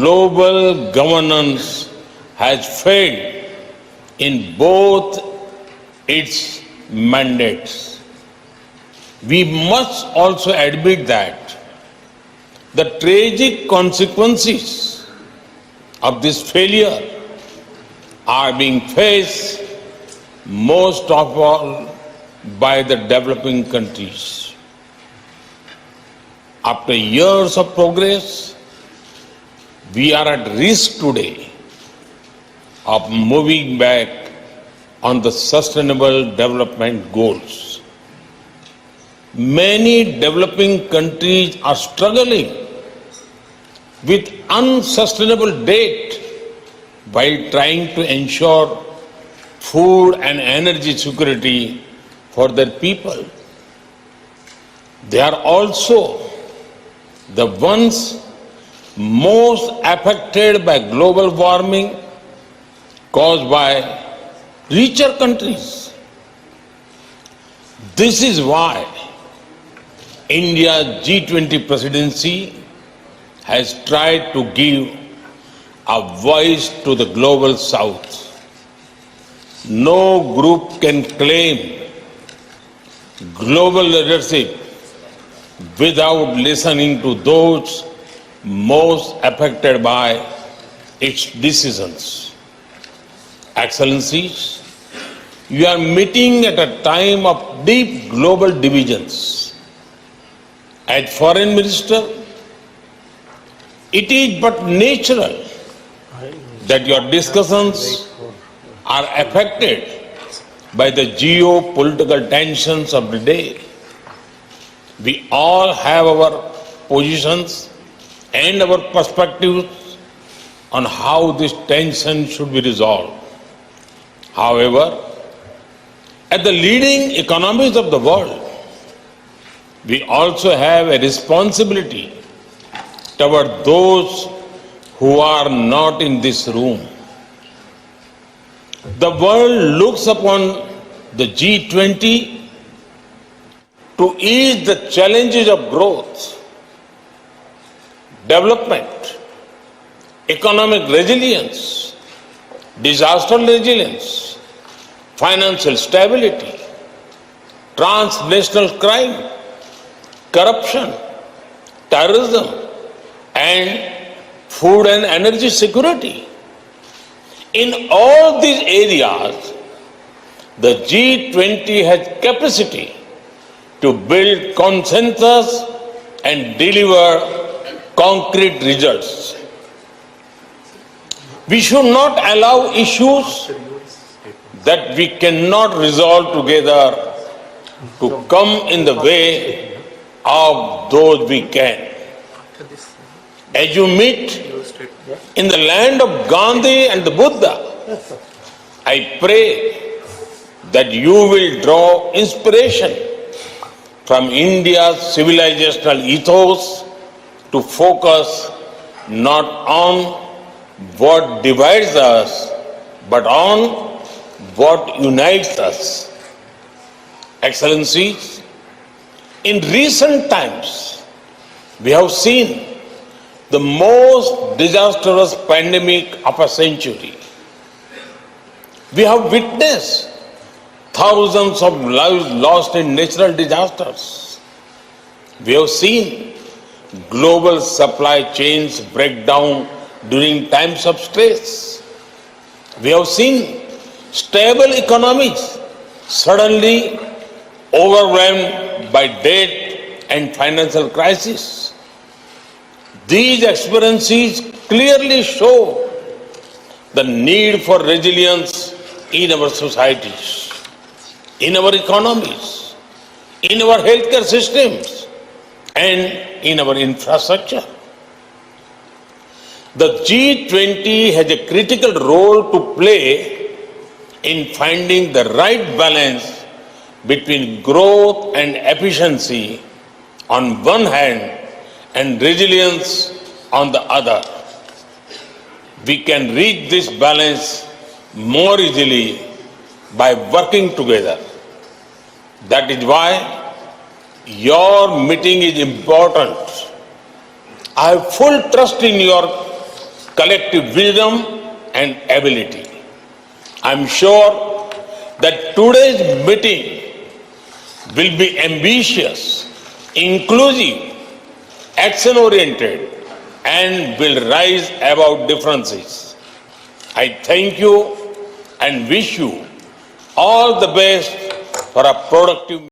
global governance has failed in both its mandates. We must also admit that the tragic consequences of this failure are being faced most of all by the developing countries. After years of progress, we are at risk today of moving back on the sustainable development goals. Many developing countries are struggling with unsustainable debt while trying to ensure food and energy security for their people. They are also the ones most affected by global warming caused by richer countries. This is why India's G20 presidency has tried to give a voice to the global south. No group can claim global leadership without listening to those most affected by its decisions. Excellencies, you are meeting at a time of deep global divisions. As Foreign Minister, it is but natural that your discussions are affected by the geopolitical tensions of the day. We all have our positions and our perspectives on how this tension should be resolved. However, at the leading economies of the world, we also have a responsibility toward those who are not in this room. The world looks upon the G20 to ease the challenges of growth, development, economic resilience, disaster resilience, financial stability, transnational crime, corruption, terrorism, and food and energy security. In all these areas, the G20 has capacity to build consensus and deliver concrete results. We should not allow issues that we cannot resolve together to come in the way of those we can. As you meet in the land of Gandhi and the Buddha, I pray that you will draw inspiration from India's civilizational ethos to focus not on what divides us, but on what unites us. Excellencies, in recent times, we have seen the most disastrous pandemic of a century. We have witnessed thousands of lives lost in natural disasters. We have seen global supply chains break down during times of stress. We have seen stable economies suddenly overwhelmed by debt and financial crisis. These experiences clearly show the need for resilience in our societies, in our economies, in our healthcare systems, and in our infrastructure. The G20 has a critical role to play in finding the right balance between growth and efficiency on one hand and resilience on the other. We can reach this balance more easily by working together. That is why your meeting is important. I have full trust in your collective wisdom and ability. I'm sure that today's meeting will be ambitious, inclusive, action-oriented, and will rise above differences. I thank you and wish you all the best for a productive